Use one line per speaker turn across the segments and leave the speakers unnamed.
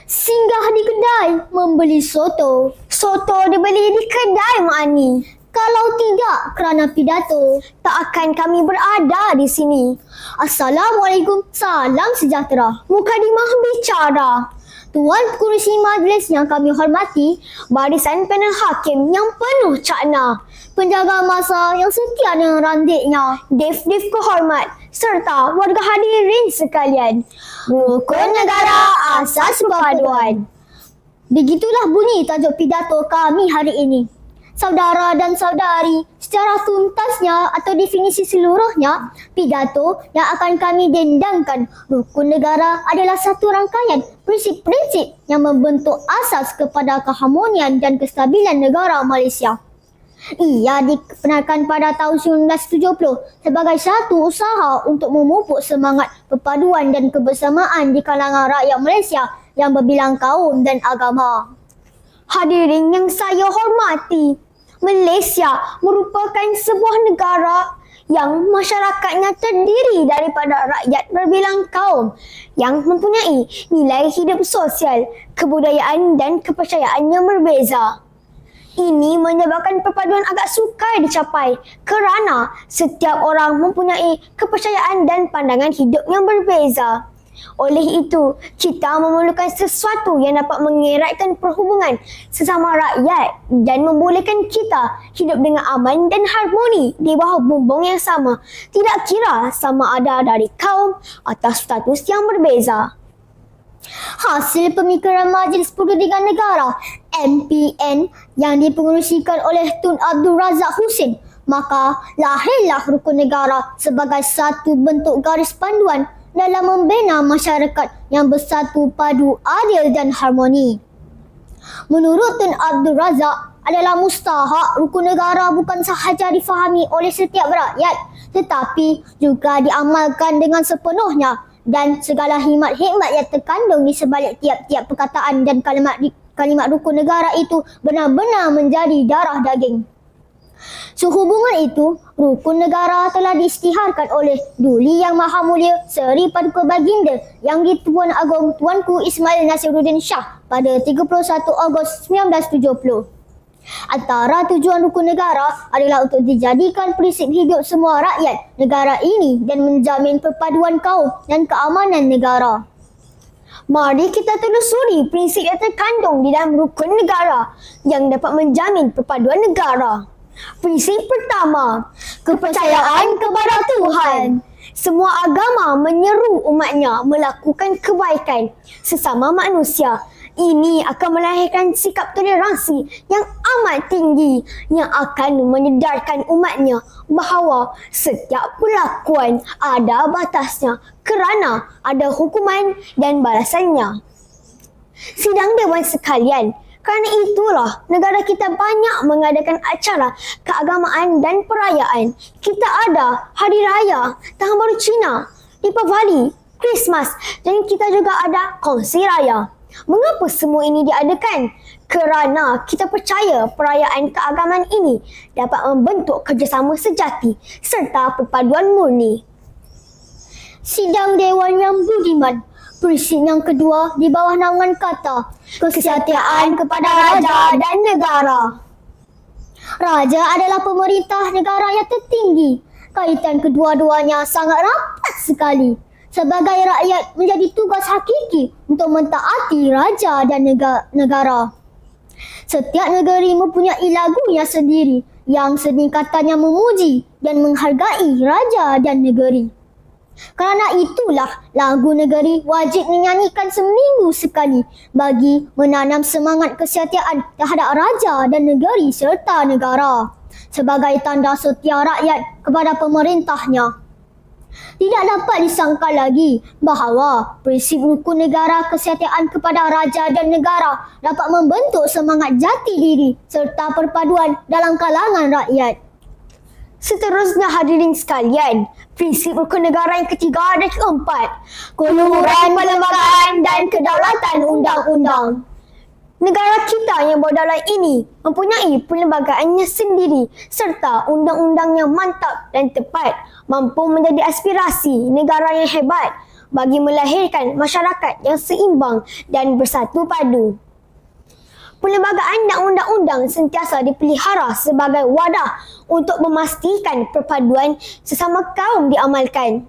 Singgah di kedai membeli soto. Soto dibeli di kedai Mak Ani. Kalau tidak kerana pidato, tak akan kami berada di sini. Assalamualaikum, salam sejahtera. Mukadimah bicara. Tuan Kerusi Majlis yang kami hormati, barisan panel hakim yang penuh cakna, penjaga masa yang setia dengan randiknya, dev-dev kehormat, serta warga hadirin sekalian. Rukun negara asas perpaduan. Begitulah bunyi tajuk pidato kami hari ini. Saudara dan saudari, secara tuntasnya atau definisi seluruhnya, pidato yang akan kami dendangkan rukun negara adalah satu rangkaian prinsip-prinsip yang membentuk asas kepada keharmonian dan kestabilan negara Malaysia. Ia dikenalkan pada tahun 1970 sebagai satu usaha untuk memupuk semangat perpaduan dan kebersamaan di kalangan rakyat Malaysia yang berbilang kaum dan agama. Hadirin yang saya hormati, Malaysia merupakan sebuah negara yang masyarakatnya terdiri daripada rakyat berbilang kaum yang mempunyai nilai hidup sosial, kebudayaan dan kepercayaan yang berbeza. Ini menyebabkan perpaduan agak sukar dicapai kerana setiap orang mempunyai kepercayaan dan pandangan hidup yang berbeza. Oleh itu, kita memerlukan sesuatu yang dapat mengeratkan perhubungan sesama rakyat dan membolehkan kita hidup dengan aman dan harmoni di bawah bumbung yang sama, tidak kira sama ada dari kaum atau status yang berbeza. Hasil pemikiran Majlis Perundingan Negara MPN yang dipengerusikan oleh Tun Abdul Razak Husin, maka lahirlah rukun negara sebagai satu bentuk garis panduan dalam membina masyarakat yang bersatu padu, adil dan harmoni. Menurut Tun Abdul Razak, adalah mustahak rukun negara bukan sahaja difahami oleh setiap rakyat tetapi juga diamalkan dengan sepenuhnya dan segala hikmat-hikmat yang terkandung di sebalik tiap-tiap perkataan dan kalimat rukun negara itu benar-benar menjadi darah daging. Sehubungan itu, rukun negara telah diisytiharkan oleh Duli Yang Maha Mulia Seri Paduka Baginda Yang di-Tuan Agong Tuanku Ismail Nasiruddin Shah pada 31 Ogos 1970. Antara tujuan rukun negara adalah untuk dijadikan prinsip hidup semua rakyat negara ini dan menjamin perpaduan kaum dan keamanan negara. Mari kita telusuri prinsip yang terkandung di dalam rukun negara yang dapat menjamin perpaduan negara. Prinsip pertama, kepercayaan kepada Tuhan. Semua agama menyeru umatnya melakukan kebaikan sesama manusia. Ini akan melahirkan sikap toleransi yang amat tinggi yang akan menyedarkan umatnya bahawa setiap perlakuan ada batasnya kerana ada hukuman dan balasannya. Sidang Dewan sekalian, kerana itulah negara kita banyak mengadakan acara keagamaan dan perayaan. Kita ada Hari Raya, Tahun Baru Cina, Deepavali, Christmas dan kita juga ada Kongsi Raya. Mengapa semua ini diadakan? Kerana kita percaya perayaan keagamaan ini dapat membentuk kerjasama sejati serta perpaduan murni. Sidang Dewan yang budiman. Prinsip yang kedua di bawah naungan kata kesetiaan kepada raja dan negara. Raja adalah pemerintah negara yang tertinggi. Kaitan kedua-duanya sangat rapat sekali. Sebagai rakyat menjadi tugas hakiki untuk mentaati raja dan negara. Setiap negeri mempunyai lagunya sendiri yang seningkatannya memuji dan menghargai raja dan negeri. Kerana itulah lagu negeri wajib dinyanyikan seminggu sekali bagi menanam semangat kesetiaan terhadap raja dan negeri serta negara sebagai tanda setia rakyat kepada pemerintahnya. Tidak dapat disangka lagi bahawa prinsip rukun negara kesetiaan kepada raja dan negara dapat membentuk semangat jati diri serta perpaduan dalam kalangan rakyat. Seterusnya hadirin sekalian, prinsip rukun negara yang ketiga dan keempat, keluhuran perlembagaan dan kedaulatan undang-undang. Negara kita yang berdaulat ini mempunyai perlembagaannya sendiri serta undang-undang yang mantap dan tepat, mampu menjadi aspirasi negara yang hebat, bagi melahirkan masyarakat yang seimbang dan bersatu padu. Perlembagaan dan undang-undang sentiasa dipelihara sebagai wadah untuk memastikan perpaduan sesama kaum diamalkan.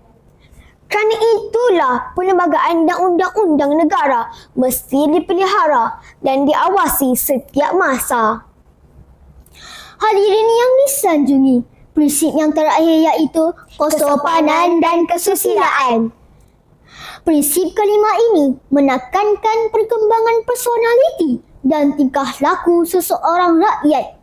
Kerana itulah perlembagaan dan undang-undang negara mesti dipelihara dan diawasi setiap masa. Hadirin yang disanjungi, prinsip yang terakhir iaitu kesopanan dan kesusilaan. Prinsip kelima ini menekankan perkembangan personaliti dan tingkah laku seseorang rakyat.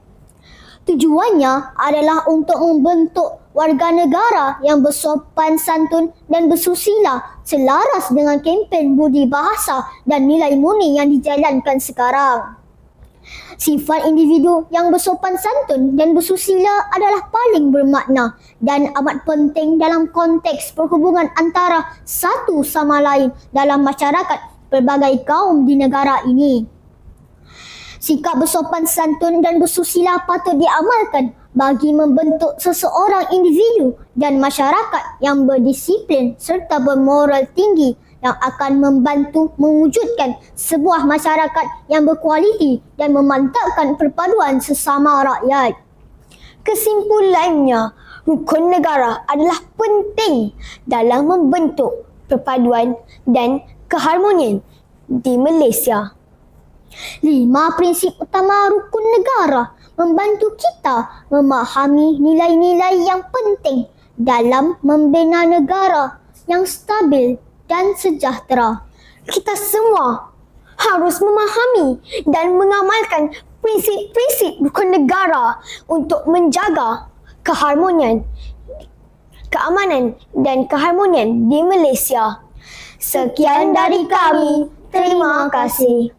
Tujuannya adalah untuk membentuk warga negara yang bersopan santun dan bersusila selaras dengan kempen budi bahasa dan nilai murni yang dijalankan sekarang. Sifat individu yang bersopan santun dan bersusila adalah paling bermakna dan amat penting dalam konteks perhubungan antara satu sama lain dalam masyarakat pelbagai kaum di negara ini. Sikap bersopan santun dan bersusila patut diamalkan bagi membentuk seseorang individu dan masyarakat yang berdisiplin serta bermoral tinggi yang akan membantu mewujudkan sebuah masyarakat yang berkualiti dan memantapkan perpaduan sesama rakyat. Kesimpulannya, rukun negara adalah penting dalam membentuk perpaduan dan keharmonian di Malaysia. 5 prinsip utama rukun negara membantu kita memahami nilai-nilai yang penting dalam membina negara yang stabil dan sejahtera. Kita semua harus memahami dan mengamalkan prinsip-prinsip rukun negara untuk menjaga keharmonian, keamanan dan keharmonian di Malaysia. Sekian dari kami. Terima kasih.